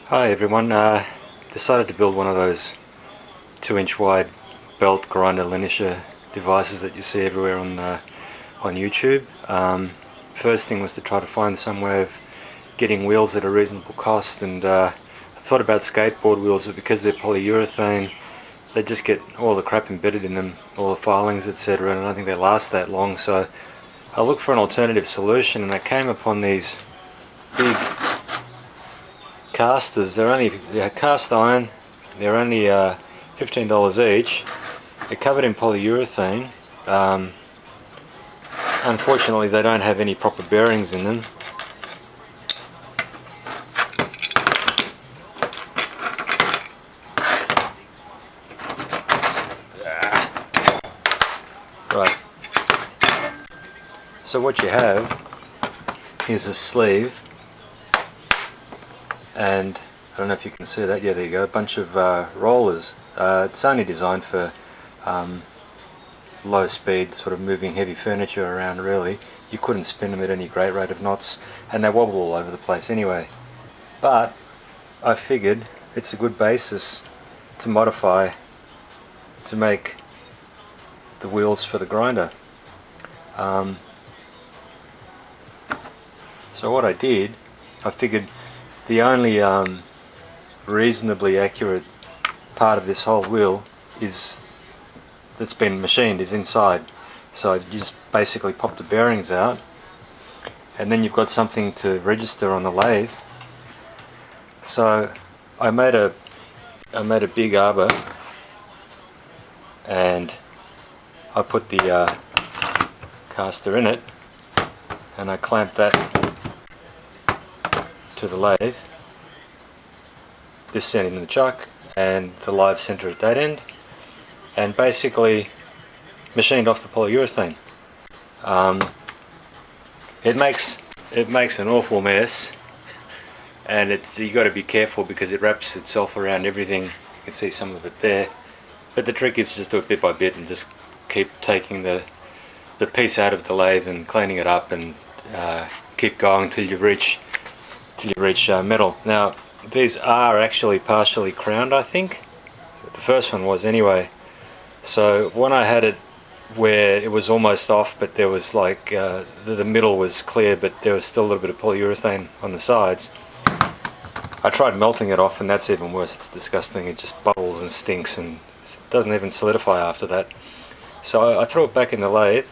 Hi everyone, decided to build one of those 2-inch wide belt grinder linisher devices that you see everywhere on YouTube. First thing was to try to find some way of getting wheels at a reasonable cost, and I thought about skateboard wheels, but because they're polyurethane they just get all the crap embedded in them, all the filings, etc., and I don't think they last that long. So I looked for an alternative solution and I came upon these big castors. They're cast iron. They're only $15 each. They're covered in polyurethane. Unfortunately, they don't have any proper bearings in them. Right. So what you have is a sleeve, and I don't know if you can see that. Yeah, there you go. A bunch of rollers. It's only designed for low speed, sort of moving heavy furniture around. Really, you couldn't spin them at any great rate of knots, and they wobble all over the place anyway. But I figured it's a good basis to modify to make the wheels for the grinder. So what I did, I figured the only reasonably accurate part of this whole wheel that's been machined is inside. So you just basically pop the bearings out, and then you've got something to register on the lathe. So I made a big arbor, and I put the caster in it, and I clamped that to the lathe, this end in the chuck and the live center at that end, and basically machined off the polyurethane. It makes an awful mess, and you got to be careful because it wraps itself around everything. You can see some of it there, but the trick is just do it bit by bit and just keep taking the piece out of the lathe and cleaning it up, and keep going till you reach metal. Now these are actually partially crowned, I think. The first one was anyway. So when I had it where it was almost off, but there was like the middle was clear, but there was still a little bit of polyurethane on the sides, I tried melting it off, and that's even worse. It's disgusting. It just bubbles and stinks, and it doesn't even solidify after that. So I threw it back in the lathe,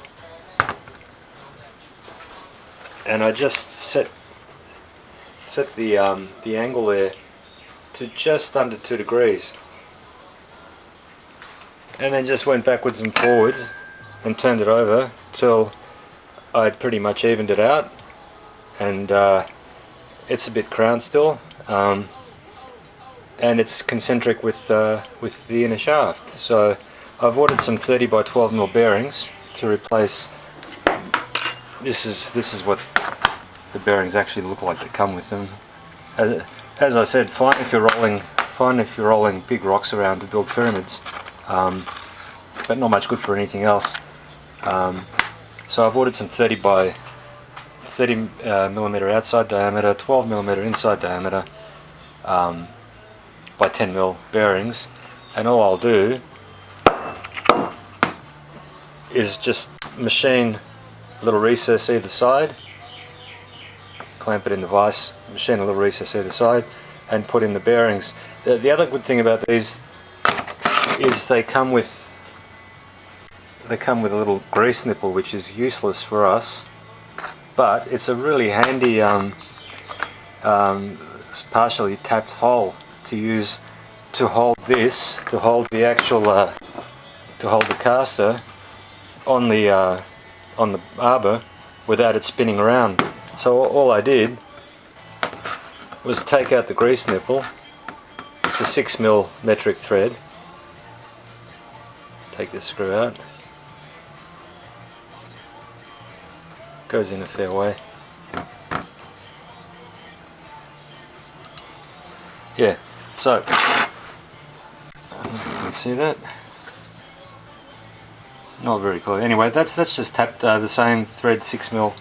and I just set the angle there to just under 2 degrees, and then just went backwards and forwards and turned it over till I'd pretty much evened it out, and it's a bit crowned still, and it's concentric with the inner shaft. So I've ordered some 30 by 12 mil bearings to replace. This is what the bearings actually look like that come with them. As I said, fine if you're rolling big rocks around to build pyramids, but not much good for anything else. So I've ordered some 30 millimeter outside diameter, 12 millimeter inside diameter, by 10 mil bearings, and all I'll do is just machine a little recess either side, clamp it in the vise, machine a little recess either side, and put in the bearings. The other good thing about these is they come with a little grease nipple, which is useless for us, but it's a really handy partially tapped hole to use to hold the actual to hold the caster on the arbor without it spinning around. So all I did was take out the grease nipple. It's a 6 mil metric thread. Take this screw out. Goes in a fair way. Yeah, so you can see that. Not very clear. Anyway, that's just tapped the same thread, 6 mil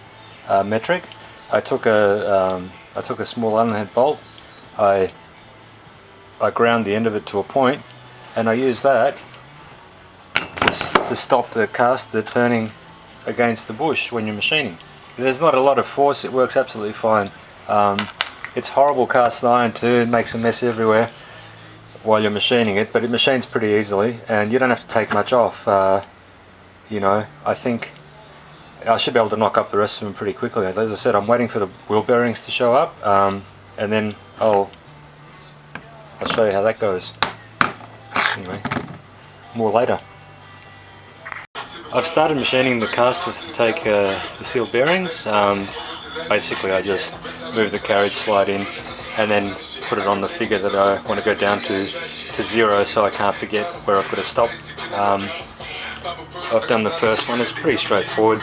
metric. I took a small Allen head bolt. I I ground the end of it to a point, and I use that to stop the caster turning against the bush when you're machining. There's not a lot of force, it works absolutely fine. It's horrible cast iron too, it makes a mess everywhere while you're machining it, but it machines pretty easily and you don't have to take much off. You know, I think I should be able to knock up the rest of them pretty quickly. As I said, I'm waiting for the wheel bearings to show up, and then I'll show you how that goes. Anyway, more later. I've started machining the casters to take the seal bearings. Basically I just move the carriage slide in and then put it on the figure that I want to go down to 0, so I can't forget where I've got to stop. I've done the first one, it's pretty straightforward.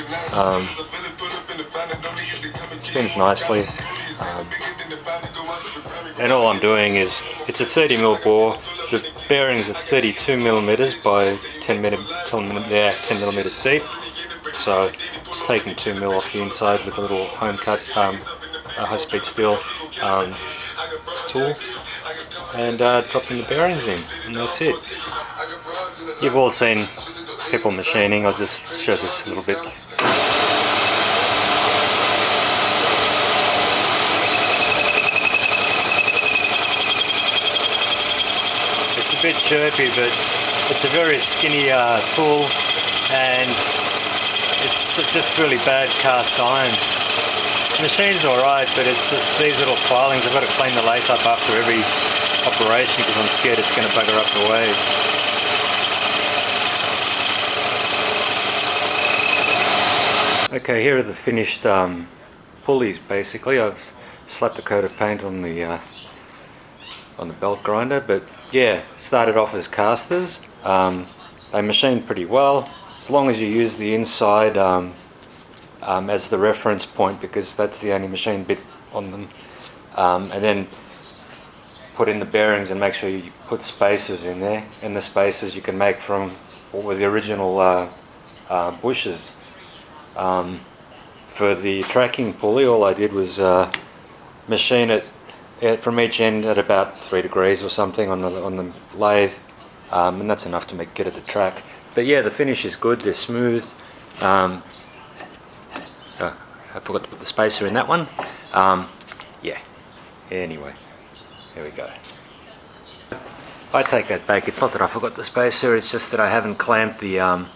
Spins nicely. And all I'm doing is, it's a 30mm bore, the bearings are 32mm by 10mm deep, so just taking 2mm off the inside with a little home cut high-speed steel tool, and dropping the bearings in, and that's it. You've all seen people machining, I'll just show this a little bit. It's a bit chirpy, but it's a very skinny tool, and it's just really bad cast iron. The machine's alright, but it's just these little filings. I've got to clean the lathe up after every operation because I'm scared it's going to bugger up the waves. Okay, here are the finished pulleys. Basically, I've slapped a coat of paint on the belt grinder, but yeah, started off as casters. They machined pretty well, as long as you use the inside as the reference point, because that's the only machine bit on them, and then put in the bearings and make sure you put spacers in there, and the spacers you can make from what were the original bushes. For the tracking pulley, all I did was machine it from each end at about 3 degrees or something on the lathe, and that's enough to get it to track. But yeah, the finish is good, they're smooth. I forgot to put the spacer in that one. Yeah, anyway, there we go. I take that back, it's not that I forgot the spacer, it's just that I haven't clamped the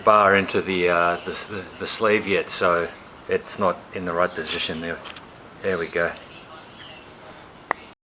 bar into the sleeve yet, so it's not in the right position there. There we go.